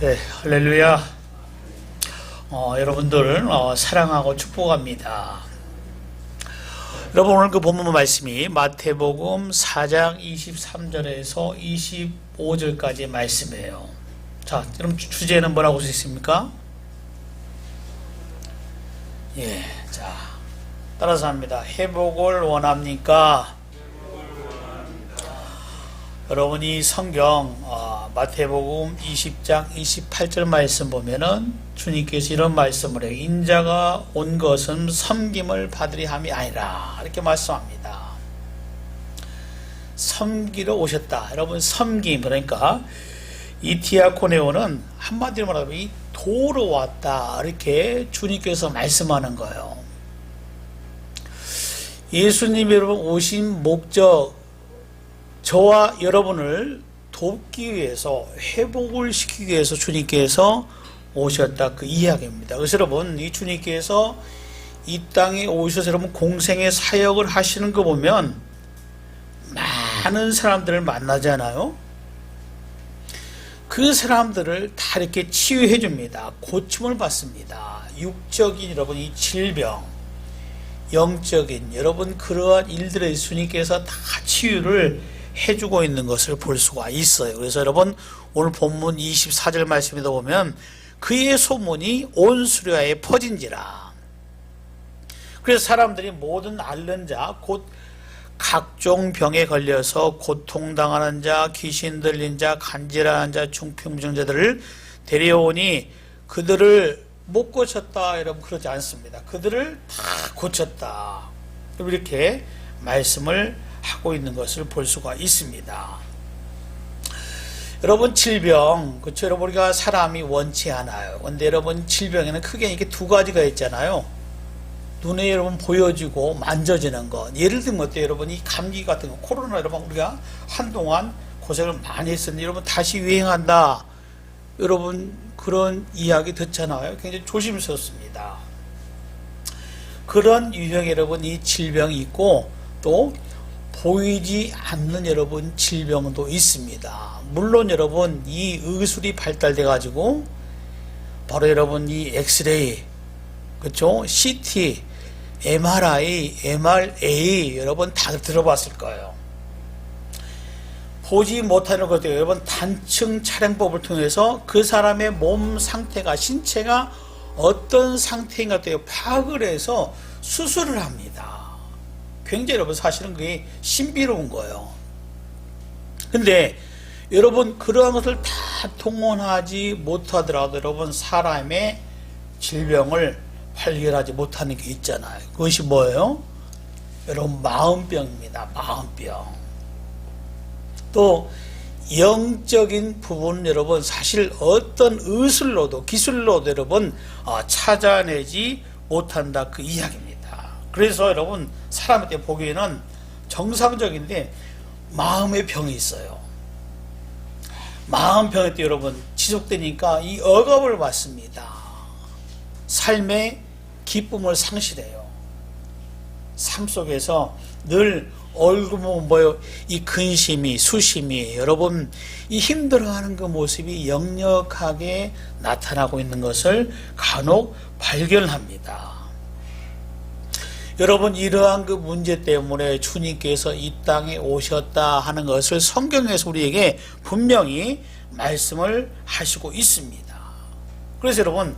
네, 할렐루야. 여러분들 사랑하고 축복합니다. 여러분, 오늘 그 본문 말씀이 마태복음 4장 23절에서 25절까지 말씀이에요. 자, 그럼 주제는 뭐라고 써 있습니까? 예, 자, 따라서 합니다. 회복을 원합니까? 여러분이 성경 마태복음 20장 28절 말씀 보면은 주님께서 이런 말씀을 해요. 인자가 온 것은 섬김을 받으려 함이 아니라 이렇게 말씀합니다. 섬기러 오셨다. 여러분, 섬김, 그러니까 이 디아코네오는 한마디로 말하면 이 도로 왔다, 이렇게 주님께서 말씀하는 거예요. 예수님이 여러분 오신 목적, 저와 여러분을 돕기 위해서, 회복을 시키기 위해서 주님께서 오셨다, 그 이야기입니다. 그래서 여러분, 이 주님께서 이 땅에 오셔서 여러분 공생의 사역을 하시는 거 보면 많은 사람들을 만나잖아요. 그 사람들을 다 이렇게 치유해 줍니다. 고침을 받습니다. 육적인 여러분 이 질병, 영적인 여러분 그러한 일들에 주님께서 다 치유를 해주고 있는 것을 볼 수가 있어요. 그래서 여러분, 오늘 본문 24절 말씀에 보면 그의 소문이 온 수려에 퍼진지라. 그래서 사람들이 모든 앓는 자, 곧 각종 병에 걸려서 고통당하는 자, 귀신 들린 자, 간질하는 자, 중풍증자들을 데려오니 그들을 못 고쳤다. 여러분, 그러지 않습니다. 그들을 다 고쳤다. 이렇게 말씀을 하고 있는 것을 볼 수가 있습니다. 여러분, 질병, 그렇죠? 여러분, 우리가 사람이 원치 않아요. 근데 여러분, 질병에는 크게 이렇게 두 가지가 있잖아요. 눈에 여러분 보여지고 만져지는 것. 예를 들면 어때요? 여러분, 이 감기 같은 거, 코로나 여러분 우리가 한동안 고생을 많이 했었는데 여러분 다시 유행한다. 여러분 그런 이야기 듣잖아요. 굉장히 조심스럽습니다. 그런 유형의 여러분 이 질병이 있고 또 보이지 않는 여러분 질병도 있습니다. 물론 여러분 이 의술이 발달돼 가지고 바로 여러분 이 엑스레이, 그렇죠? CT, MRI, MRA 여러분 다 들어봤을 거예요. 보지 못하는 것들 여러분 단층 촬영법을 통해서 그 사람의 몸 상태가, 신체가 어떤 상태인가 파악을 해서 수술을 합니다. 굉장히 여러분 사실은 그게 신비로운 거예요. 근데 여러분 그러한 것을 다 동원하지 못하더라도 여러분 사람의 질병을 발견하지 못하는 게 있잖아요. 그것이 뭐예요? 여러분 마음병입니다. 마음병. 또 영적인 부분은 여러분 사실 어떤 의술로도 기술로도 여러분 찾아내지 못한다, 그 이야기입니다. 그래서 여러분 사람한테 보기에는 정상적인데 마음의 병이 있어요. 마음병이 때 여러분 지속되니까 이 억압을 받습니다. 삶의 기쁨을 상실해요. 삶 속에서 늘 얼굴 보면 뭐예요? 이 근심이, 수심이 여러분 이 힘들어하는 그 모습이 역력하게 나타나고 있는 것을 간혹 발견합니다. 여러분 이러한 그 문제 때문에 주님께서 이 땅에 오셨다 하는 것을 성경에서 우리에게 분명히 말씀을 하시고 있습니다. 그래서 여러분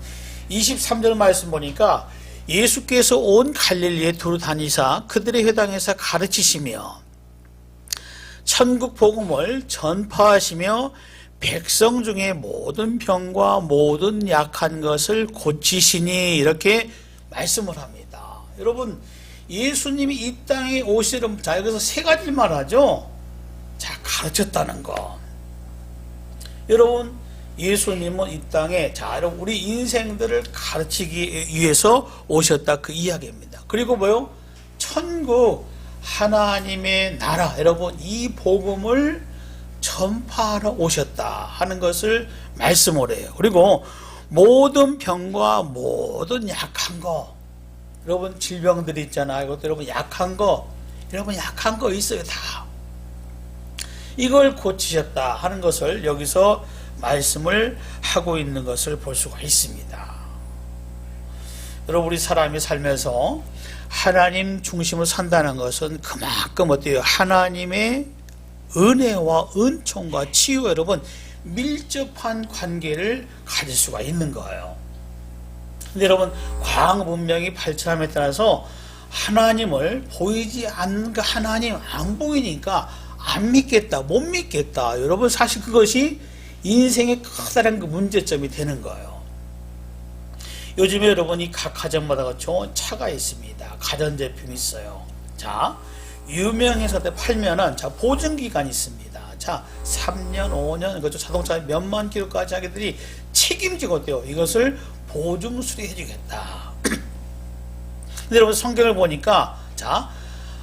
23절 말씀 보니까 예수께서 온 갈릴리에 두루 다니사 그들의 회당에서 가르치시며 천국 복음을 전파하시며 백성 중에 모든 병과 모든 약한 것을 고치시니, 이렇게 말씀을 합니다. 여러분 예수님이 이 땅에 오시는, 자 여기서 세 가지 말하죠. 자, 가르쳤다는 거. 여러분 예수님은 이 땅에, 자 여러분 우리 인생들을 가르치기 위해서 오셨다, 그 이야기입니다. 그리고 뭐요? 천국 하나님의 나라, 여러분 이 복음을 전파하러 오셨다 하는 것을 말씀을 해요. 그리고 모든 병과 모든 약한 거, 여러분 질병들이 있잖아요. 이것도 여러분 약한 거, 여러분 약한 거 있어요. 다 이걸 고치셨다 하는 것을 여기서 말씀을 하고 있는 것을 볼 수가 있습니다. 여러분, 우리 사람이 살면서 하나님 중심으로 산다는 것은 그만큼 어때요? 하나님의 은혜와 은총과 치유, 여러분, 밀접한 관계를 가질 수가 있는 거예요. 근데 여러분, 과학 문명이 발전함에 따라서 하나님을 보이지 않는 그 하나님 안 보이니까 안 믿겠다, 못 믿겠다. 여러분, 사실 그것이 인생의 커다란 그 문제점이 되는 거예요. 요즘에 여러분이 각 가정마다 그렇죠? 차가 있습니다. 가전제품이 있어요. 자, 유명해서 팔면은 자, 보증기간이 있습니다. 자, 3년, 5년, 그렇죠? 자동차 몇만 킬로까지 하게들이 책임지고 어때요? 이것을 보증 수리해 주겠다. 근데 여러분, 성경을 보니까 자,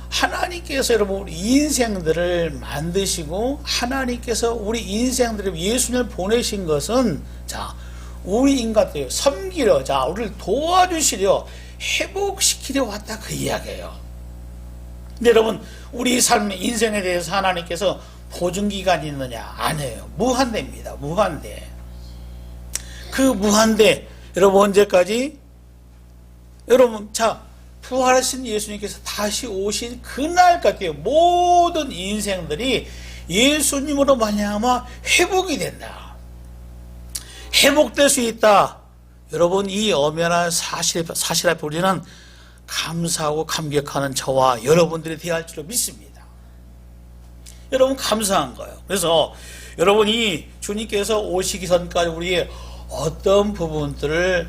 하나님께서 여러분 우리 인생들을 만드시고 하나님께서 우리 인생들을 예수님을 보내신 것은 자, 우리 인간들 섬기려, 자, 우리를 도와주시려, 회복시키려 왔다, 그 이야기예요. 근데 여러분, 우리 삶의 인생에 대해서 하나님께서 보증기간이 있느냐? 아니에요. 무한대입니다. 무한대. 그 무한대, 여러분 언제까지? 여러분, 자, 부활하신 예수님께서 다시 오신 그날까지 모든 인생들이 예수님으로 말미암아 회복이 된다. 회복될 수 있다. 여러분, 이 엄연한 사실 앞에 우리는 감사하고 감격하는 저와 여러분들이 대할 줄로 믿습니다. 여러분, 감사한 거예요. 그래서 여러분이 주님께서 오시기 전까지 우리의 어떤 부분들을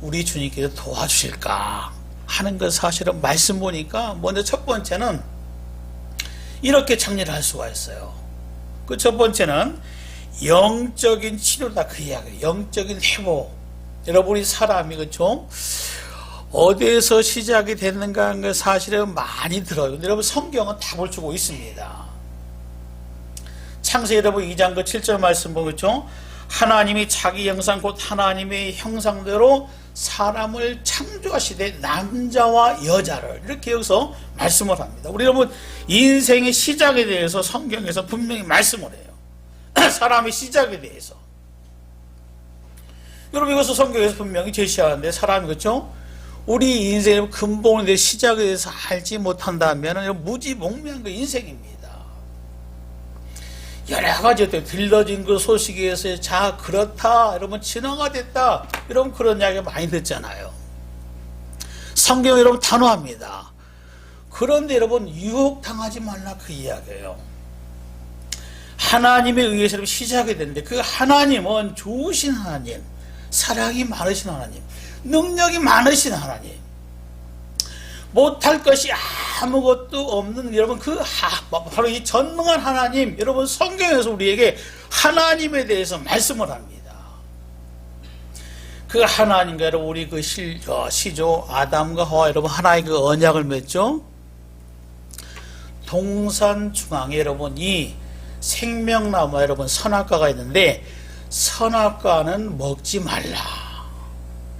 우리 주님께서 도와주실까 하는 것, 사실은 말씀 보니까 먼저 첫 번째는 이렇게 정리를 할 수가 있어요. 그 첫 번째는 영적인 치료다, 그 이야기예요. 영적인 회복. 여러분이 사람이 그렇죠? 어디에서 시작이 됐는가 하는 걸 사실은 많이 들어요. 근데 여러분, 성경은 답을 주고 있습니다. 창세기 여러분 2장 그 7절 말씀 보겠죠? 하나님이 자기 형상 곧 하나님의 형상대로 사람을 창조하시되 남자와 여자를, 이렇게 여기서 말씀을 합니다. 우리 여러분, 인생의 시작에 대해서 성경에서 분명히 말씀을 해요. 사람의 시작에 대해서. 여러분, 이것을 성경에서 분명히 제시하는데, 사람이 그렇죠? 우리 인생의 근본에 대해 시작에 대해서 알지 못한다면 무지몽매한 그 인생입니다. 여러 가지 들려진 그 소식에 의해서 자, 그렇다, 여러분, 진화가 됐다, 여러분, 그런 이야기 많이 듣잖아요. 성경 여러분 단호합니다. 그런데 여러분, 유혹당하지 말라, 그 이야기예요. 하나님에 의해서 시작이 됐는데, 그 하나님은 좋으신 하나님, 사랑이 많으신 하나님, 능력이 많으신 하나님, 못할 것이 아무것도 없는 여러분, 바로 이 전능한 하나님, 여러분, 성경에서 우리에게 하나님에 대해서 말씀을 합니다. 그 하나님과 여러분, 우리 그 시조 아담과 하와 여러분 하나의 그 언약을 맺죠. 동산 중앙에 여러분 이 생명나무 여러분 선악과가 있는데, 선악과는 먹지 말라.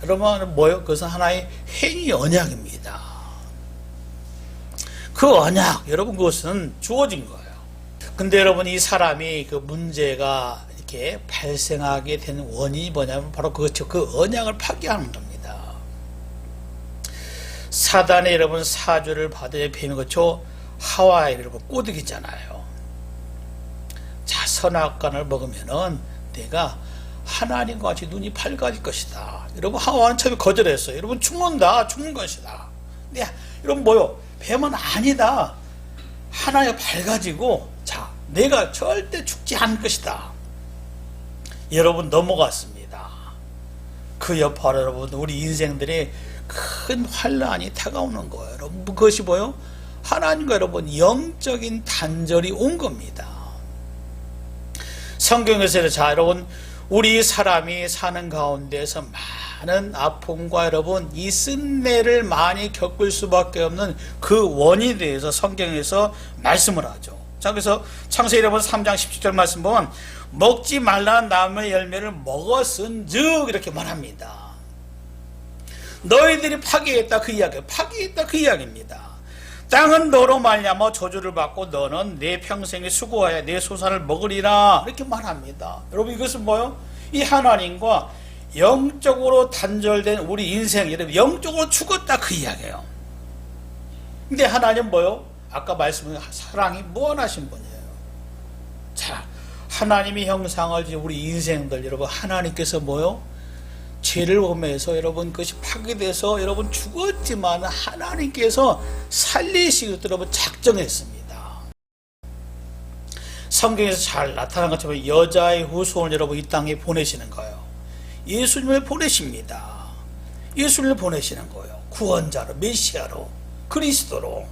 여러분, 뭐요? 그것은 하나의 행위 언약입니다. 그 언약, 여러분, 그것은 주어진 거예요. 근데 여러분, 이 사람이 그 문제가 이렇게 발생하게 되는 원인이 뭐냐면 바로 그렇죠. 그 언약을 파괴하는 겁니다. 사단의 여러분 사주를 받아야 뱀이 그렇죠. 하와에 여러분 꼬드기잖아요. 자, 선악과를 먹으면은 내가 하나님과 같이 눈이 밝아질 것이다. 여러분, 하와는 처음에 거절했어요. 여러분, 죽는 것이다. 근데 여러분, 뭐요? 뱀은 아니다. 하나가 밝아지고, 자, 내가 절대 죽지 않을 것이다. 여러분, 넘어갔습니다. 그 여파로 여러분, 우리 인생들의 큰 환란이 다가오는 거예요. 여러분, 그것이 뭐요? 하나님과 여러분, 영적인 단절이 온 겁니다. 성경에서, 자, 여러분, 우리 사람이 사는 가운데서 많은 아픔과 여러분 이 쓴내를 많이 겪을 수밖에 없는 그 원인에 대해서 성경에서 말씀을 하죠. 자, 그래서 창세기 여러분 3장 17절 말씀 보면 먹지 말라는 나무의 열매를 먹었은즉 이렇게 말합니다. 너희들이 파괴했다, 그 이야기예요. 파괴했다, 그 이야기입니다. 땅은 너로 말미암아 저주를 받고 너는 내 평생에 수고하여 내 소산을 먹으리라 이렇게 말합니다. 여러분 이것은 뭐요? 이 하나님과 영적으로 단절된 우리 인생, 여러분 영적으로 죽었다 그 이야기예요. 근데 하나님 뭐요? 아까 말씀드린 사랑이 무한하신 분이에요. 자, 하나님의 형상을 지은 우리 인생들 여러분 하나님께서 뭐요? 죄를 범해서 여러분 그것이 파괴돼서 여러분 죽었지만 하나님께서 살리시기로 여러분 작정했습니다. 성경에서 잘 나타난 것처럼 여자의 후손을 여러분 이 땅에 보내시는 거예요. 예수님을 보내십니다. 예수님을 보내시는 거예요. 구원자로, 메시아로, 그리스도로.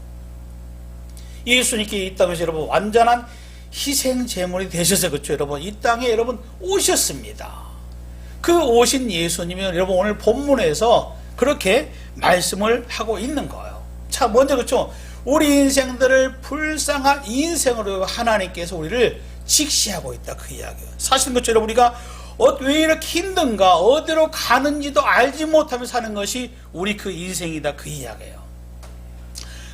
예수님께 이 땅에서 여러분 완전한 희생 제물이 되셔서 그렇죠. 여러분 이 땅에 여러분 오셨습니다. 그 오신 예수님이 여러분 오늘 본문에서 그렇게 말씀을 하고 있는 거예요. 자, 먼저 그렇죠. 우리 인생들을 불쌍한 인생으로 하나님께서 우리를 직시하고 있다 그 이야기예요. 사실 그렇죠. 여러분 우리가 왜 이렇게 힘든가 어디로 가는지도 알지 못하며 사는 것이 우리 그 인생이다 그 이야기예요.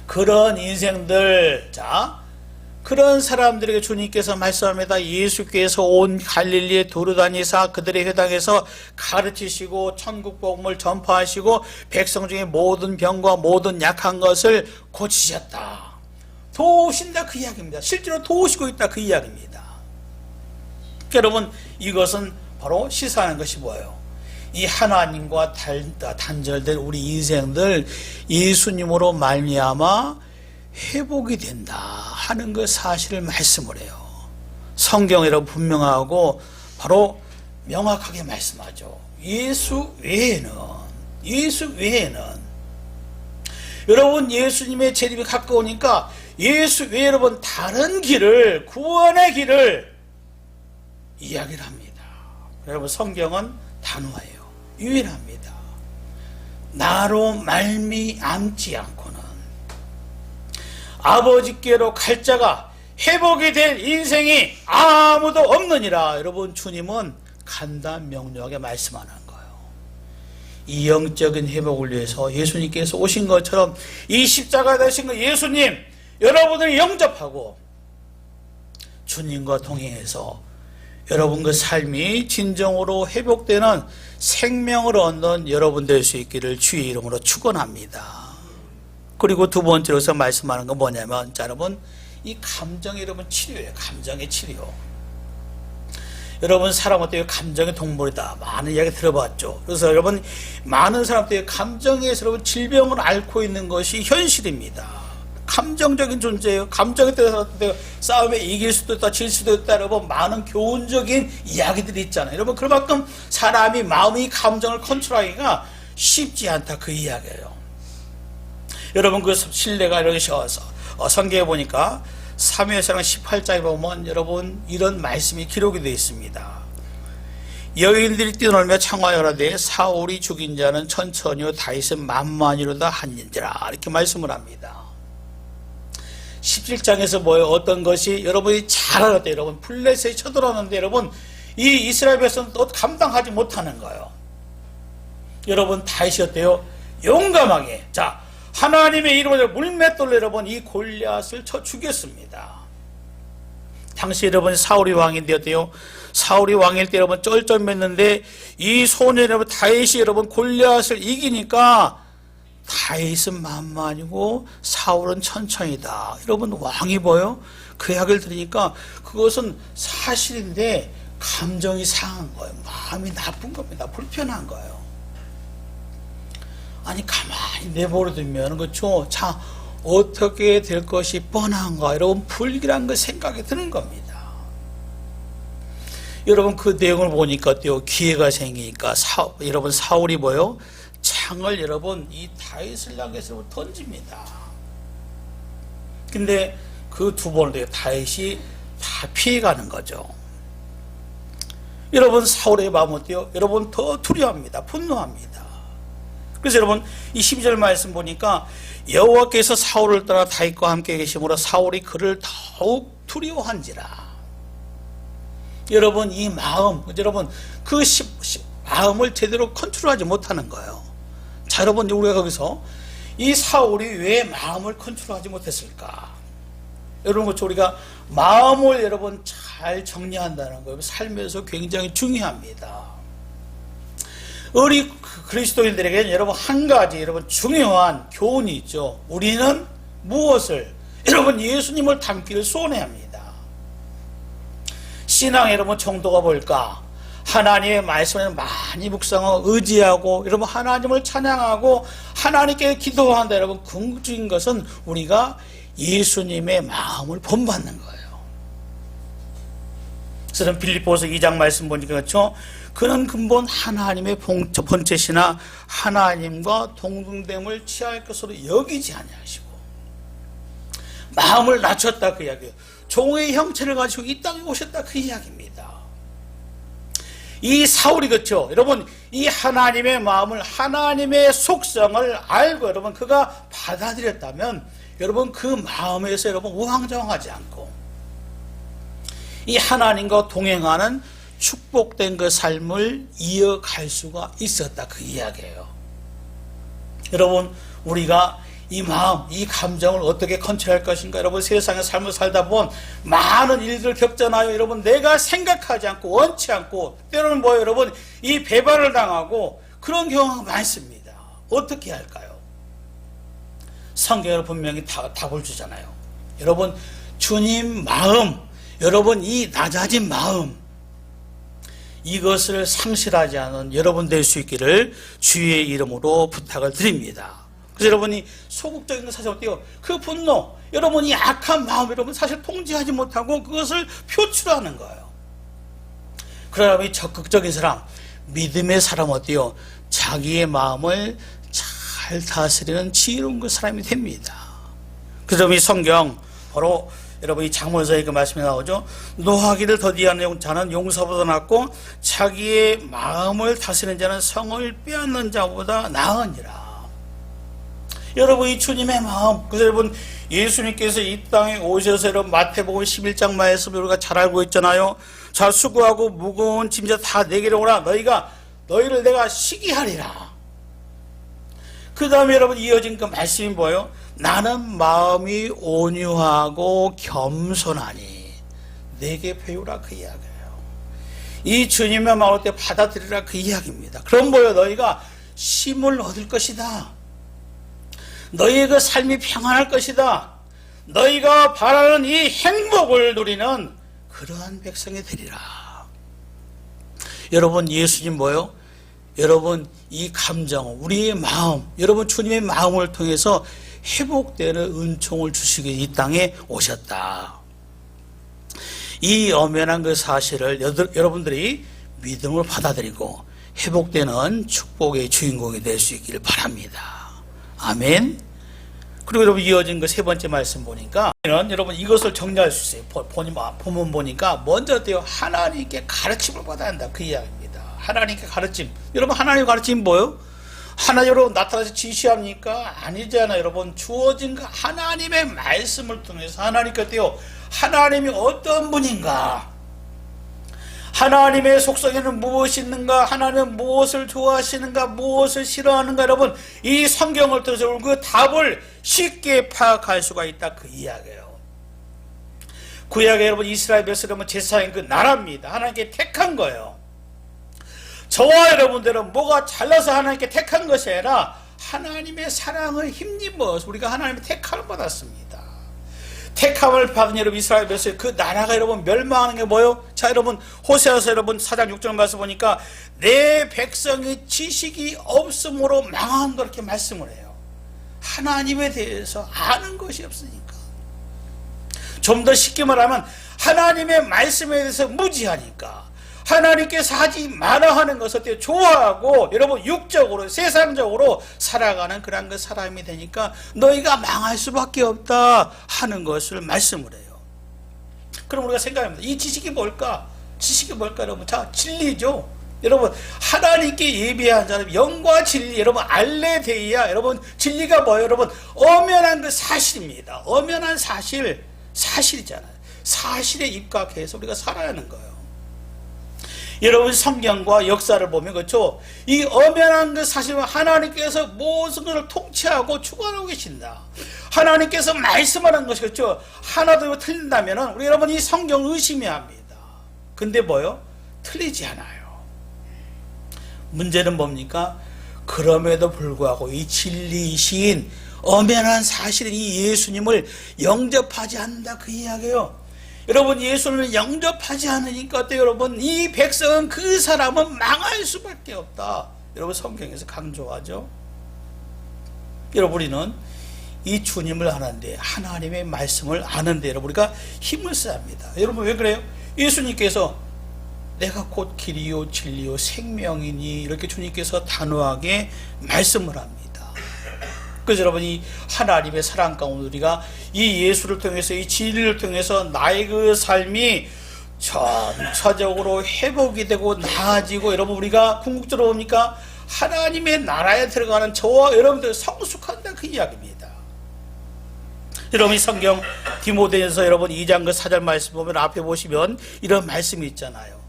그런 인생들, 자 그런 사람들에게 주님께서 말씀합니다. 예수께서 온 갈릴리에 두루다니사 그들의 회당에서 가르치시고 천국 복음을 전파하시고 백성 중에 모든 병과 모든 약한 것을 고치셨다. 도우신다 그 이야기입니다. 실제로 도우시고 있다 그 이야기입니다. 여러분 이것은 바로 시사하는 것이 뭐예요? 이 하나님과 단절된 우리 인생들 예수님으로 말미암아 회복이 된다 하는 그 사실을 말씀을 해요. 성경에는 분명하고 바로 명확하게 말씀하죠. 예수 외에는 여러분 예수님의 재림이 가까우니까 예수 외에 여러분 다른 길을 구원의 길을 이야기를 합니다. 여러분 성경은 단호해요. 유일합니다. 나로 말미암지 않고는 아버지께로 갈 자가 회복이 될 인생이 아무도 없느니라. 여러분 주님은 간단 명료하게 말씀하는 거예요. 이 영적인 회복을 위해서 예수님께서 오신 것처럼 이 십자가 되신 그 예수님 여러분을 영접하고 주님과 동행해서 여러분 그 삶이 진정으로 회복되는 생명을 얻는 여러분 될 수 있기를 주의 이름으로 축원합니다. 그리고 두 번째로서 말씀하는 건 뭐냐면, 자, 여러분, 이 감정이 여러분 치료예요. 감정의 치료. 여러분, 사람은 또 감정의 동물이다. 많은 이야기 들어봤죠. 그래서 여러분, 많은 사람들이 감정에서 여러분 질병을 앓고 있는 것이 현실입니다. 감정적인 존재예요. 감정에 따라서 싸움에 이길 수도 있다, 질 수도 있다. 여러분, 많은 교훈적인 이야기들이 있잖아요. 여러분, 그만큼 사람이 마음이 감정을 컨트롤하기가 쉽지 않다. 그 이야기예요. 여러분 그 신뢰가 이렇게 쉬워서 성경에 보니까 사무엘상 18장에 보면 여러분 이런 말씀이 기록이 되어 있습니다. 여인들이 뛰놀며 청하여라되 사울이 죽인 자는 천천히요 다윗은 만만히로다 한인지라 이렇게 말씀을 합니다. 17장에서 뭐예요? 어떤 것이 여러분이 잘 알았대. 여러분 블레셋이 쳐들어왔는데 여러분 이 이스라엘 백성은 또 감당하지 못하는 거예요. 여러분 다윗이 어때요? 용감하게 자 하나님의 이름으로 물맷돌로 여러분 이 골리앗을 쳐 죽였습니다. 당시 여러분 사울이 왕인데 어때요? 사울이 왕일 때 여러분 쩔쩔맸는데 이 소년 여러분 다윗이 여러분 골리앗을 이기니까 다윗은 만만이고 사울은 천천히다. 여러분 왕이 뭐요? 그 이야기를 들으니까 그것은 사실인데 감정이 상한 거예요. 마음이 나쁜 겁니다. 불편한 거예요. 아니 가만히 내버려두면 그렇죠. 자 어떻게 될 것이 뻔한가 여러분 불길한 그 생각이 드는 겁니다. 여러분 그 내용을 보니까 어때요? 기회가 생기니까 여러분 사울이 뭐요? 창을 여러분 이 다윗을 향해서 던집니다. 근데 그 두 번을 다윗이 다 피해가는 거죠. 여러분 사울의 마음은 어때요? 여러분 더 두려워합니다. 분노합니다. 그래서 여러분 이 12절 말씀 보니까 여호와께서 사울을 따라 다윗과 함께 계심으로 사울이 그를 더욱 두려워한지라. 여러분 이 마음 여러분 그 마음을 제대로 컨트롤하지 못하는 거예요. 자 여러분 우리가 거기서 이 사울이 왜 마음을 컨트롤하지 못했을까? 여러분, 그렇죠. 우리가 마음을 여러분 잘 정리한다는 거 삶에서 굉장히 중요합니다. 우리 그리스도인들에게는 여러분 한 가지 여러분 중요한 교훈이 있죠. 우리는 무엇을 여러분 예수님을 닮기를 소원해야 합니다. 신앙 여러분 정도가 뭘까? 하나님의 말씀을 많이 묵상하고 의지하고 여러분 하나님을 찬양하고 하나님께 기도한다. 여러분 궁극적인 것은 우리가 예수님의 마음을 본받는 거예요. 그래서 빌립보서 2장 말씀 보니까 그렇죠. 그는 근본 하나님의 본체시나 하나님과 동등됨을 취할 것으로 여기지 아니하시고 마음을 낮췄다 그 이야기예요. 종의 형체를 가지고 이 땅에 오셨다 그 이야기입니다. 이 사울이 그렇죠. 여러분 이 하나님의 마음을 하나님의 속성을 알고 여러분 그가 받아들였다면 여러분 그 마음에서 여러분 우왕좌왕하지 않고 이 하나님과 동행하는 축복된 그 삶을 이어갈 수가 있었다 그 이야기예요. 여러분 우리가 이 마음, 이 감정을 어떻게 컨트롤할 것인가? 여러분 세상의 삶을 살다 보면 많은 일들 겪잖아요. 여러분 내가 생각하지 않고 원치 않고 때로는 뭐예요? 여러분 이 배반을 당하고 그런 경우가 많습니다. 어떻게 할까요? 성경은 분명히 답을 주잖아요. 여러분 주님 마음, 여러분 이 낮아진 마음 이것을 상실하지 않은 여러분 될 수 있기를 주의 이름으로 부탁을 드립니다. 그래서 여러분이 소극적인 건 사실 어때요? 그 분노, 여러분이 악한 마음, 여러분 사실 통제하지 못하고 그것을 표출하는 거예요. 그러나 이 적극적인 사람, 믿음의 사람 어때요? 자기의 마음을 잘 다스리는 지혜로운 그 사람이 됩니다. 그래서 이 성경 바로 여러분 이 잠언서에 그 말씀이 나오죠. 노하기를 더디하는 자는 용사보다 낫고 자기의 마음을 다스리는 자는 성을 빼앗는 자보다 나으니라. 여러분 이 주님의 마음, 그래서 여러분 예수님께서 이 땅에 오셔서 여러분 마태복음 11장 말씀을 우리가 잘 알고 있잖아요. 자 수고하고 무거운 짐자 다 내게로 오라. 너희를 내가 쉬게 하리라. 그 다음에 여러분 이어진 그 말씀이 뭐예요? 나는 마음이 온유하고 겸손하니 내게 배우라 그 이야기예요. 이 주님의 마음을 때 받아들이라 그 이야기입니다. 그럼 뭐예요? 너희가 쉼을 얻을 것이다. 너희의 그 삶이 평안할 것이다. 너희가 바라는 이 행복을 누리는 그러한 백성이 되리라. 여러분 예수님 뭐예요? 여러분 이 감정, 우리의 마음, 여러분 주님의 마음을 통해서 회복되는 은총을 주시기 이 땅에 오셨다. 이 엄연한 그 사실을 여러분들이 믿음을 받아들이고 회복되는 축복의 주인공이 될 수 있기를 바랍니다. 아멘. 그리고 여러분 이어진 그 세 번째 말씀 보니까 여러분 이것을 정리할 수 있어요. 본문 보니까 먼저 어때요? 하나님께 가르침을 받아야 한다 그 이야기입니다. 하나님께 가르침. 여러분 하나님의 가르침이 뭐예요? 하나님 여러분 나타나서 지시합니까? 아니잖아요. 여러분 주어진 그 하나님의 말씀을 통해서 하나님께 어때요? 하나님이 어떤 분인가? 하나님의 속성에는 무엇이 있는가? 하나님은 무엇을 좋아하시는가? 무엇을 싫어하는가? 여러분 이 성경을 통해서 그 답을 쉽게 파악할 수가 있다 그 이야기예요. 구약에 여러분 이스라엘 백성은 제사장인 그 나라입니다. 하나님께 택한 거예요. 저와 여러분들은 뭐가 잘나서 하나님께 택한 것이 아니라 하나님의 사랑을 힘입어서 우리가 하나님의 택함을 받았습니다. 택함을 받은 여러분 이스라엘 백성 그 나라가 여러분 멸망하는 게 뭐예요? 자 여러분 호세아서 여러분 4장 6절 말씀 보니까 내 백성이 지식이 없음으로 망한 거 이렇게 말씀을 해요. 하나님에 대해서 아는 것이 없으니까. 좀 더 쉽게 말하면 하나님의 말씀에 대해서 무지하니까 하나님께서 하지 말아 하는 것을 어때요? 좋아하고 여러분 육적으로 세상적으로 살아가는 그런 그 사람이 되니까 너희가 망할 수밖에 없다 하는 것을 말씀을 해요. 그럼 우리가 생각합니다. 이 지식이 뭘까? 지식이 뭘까 여러분? 자 진리죠. 여러분 하나님께 예배한 자는 영과 진리 여러분 알레데이아 여러분 진리가 뭐예요? 여러분 엄연한 그 사실입니다. 엄연한 사실이잖아요. 사실에 입각해서 우리가 살아야 하는 거예요. 여러분 성경과 역사를 보면 그렇죠. 이 엄연한 그 사실은 하나님께서 모든 것을 통치하고 주관하고 계신다. 하나님께서 말씀하는 것이 그렇죠. 하나도 틀린다면 우리 여러분 이 성경을 의심해야 합니다. 근데 뭐요? 틀리지 않아요. 문제는 뭡니까? 그럼에도 불구하고 이 진리이신 엄연한 사실인 이 예수님을 영접하지 않는다 그 이야기예요. 여러분 예수님을 영접하지 않으니까 어때요? 여러분 이 백성은 그 사람은 망할 수밖에 없다. 여러분 성경에서 강조하죠. 여러분 우리는 이 주님을 아는데 하나님의 말씀을 아는데 여러분 우리가 힘을 써야 합니다. 여러분 왜 그래요? 예수님께서 내가 곧 길이요 진리요 생명이니 이렇게 주님께서 단호하게 말씀을 합니다. 그래서 여러분 이 하나님의 사랑 가운데 우리가 이 예수를 통해서 이 진리를 통해서 나의 그 삶이 전체적으로 회복이 되고 나아지고 여러분 우리가 궁극적으로 뭡니까? 하나님의 나라에 들어가는 저와 여러분들 성숙한다 그 이야기입니다. 여러분 이 성경 디모데전서 여러분 2장 그 4절 말씀 보면 앞에 보시면 이런 말씀이 있잖아요.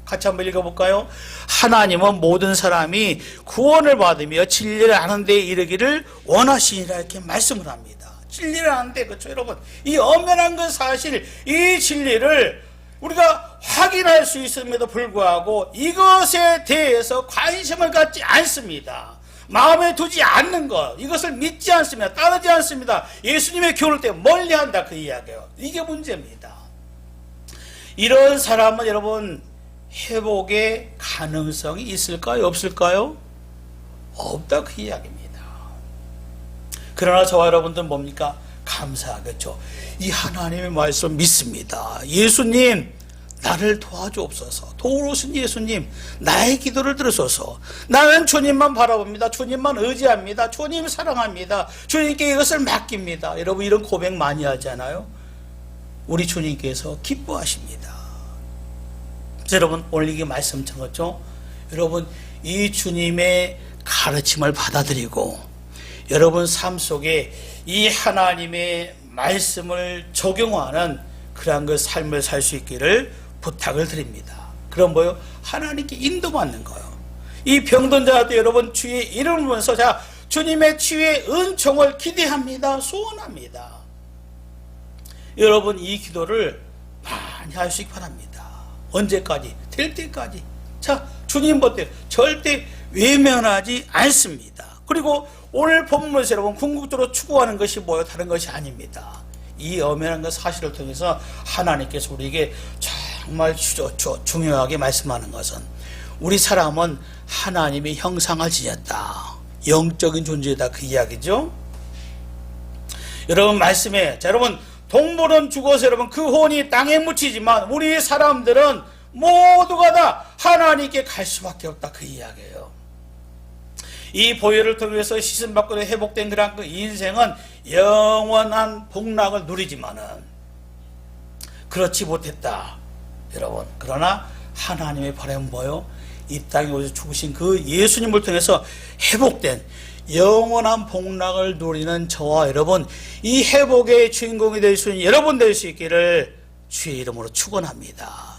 같이 한번 읽어볼까요? 하나님은 모든 사람이 구원을 받으며 진리를 아는 데 이르기를 원하시니라 이렇게 말씀을 합니다. 진리를 아는데 그렇죠 여러분 이 엄연한 그 사실 이 진리를 우리가 확인할 수 있음에도 불구하고 이것에 대해서 관심을 갖지 않습니다. 마음에 두지 않는 것 이것을 믿지 않습니다. 따르지 않습니다. 예수님의 교훈을 때문에 멀리한다 그 이야기예요. 이게 문제입니다. 이런 사람은 여러분 회복의 가능성이 있을까요? 없을까요? 없다 그 이야기입니다. 그러나 저와 여러분들은 뭡니까? 감사하겠죠. 이 하나님의 말씀 믿습니다. 예수님 나를 도와주옵소서. 도우신 예수님 나의 기도를 들으소서. 나는 주님만 바라봅니다. 주님만 의지합니다. 주님 사랑합니다. 주님께 이것을 맡깁니다. 여러분 이런 고백 많이 하잖아요. 우리 주님께서 기뻐하십니다. 여러분 오늘 이게 말씀 전했죠. 여러분 이 주님의 가르침을 받아들이고 여러분 삶 속에 이 하나님의 말씀을 적용하는 그러한 그 삶을 살 수 있기를 부탁을 드립니다. 그럼 뭐요? 하나님께 인도받는 거요. 이 병든 자한테 여러분 주의 이름을 부르면서 자 주님의 치유의 은총을 기대합니다. 소원합니다. 여러분 이 기도를 많이 할 수 있기 바랍니다. 언제까지? 될 때까지. 자, 주님 보세요. 절대 외면하지 않습니다. 그리고 오늘 본문에서 여러분 궁극적으로 추구하는 것이 뭐예요? 다른 것이 아닙니다. 이 엄연한 그 사실을 통해서 하나님께서 우리에게 정말 중요하게 말씀하는 것은 우리 사람은 하나님의 형상을 지녔다. 영적인 존재다 그 이야기죠. 여러분 말씀에 자 여러분 동물은 죽어서 여러분 그 혼이 땅에 묻히지만 우리 사람들은 모두가 다 하나님께 갈 수밖에 없다 그 이야기예요. 이 보혈을 통해서 씻음받고 회복된 그런 그 인생은 영원한 복락을 누리지만은 그렇지 못했다 여러분. 그러나 하나님의 바람은 뭐요? 이 땅에 오셔서 죽으신 그 예수님을 통해서 회복된 영원한 복락을 누리는 저와 여러분 이 회복의 주인공이 될 수 있는 여러분 될 수 있기를 주의 이름으로 축원합니다.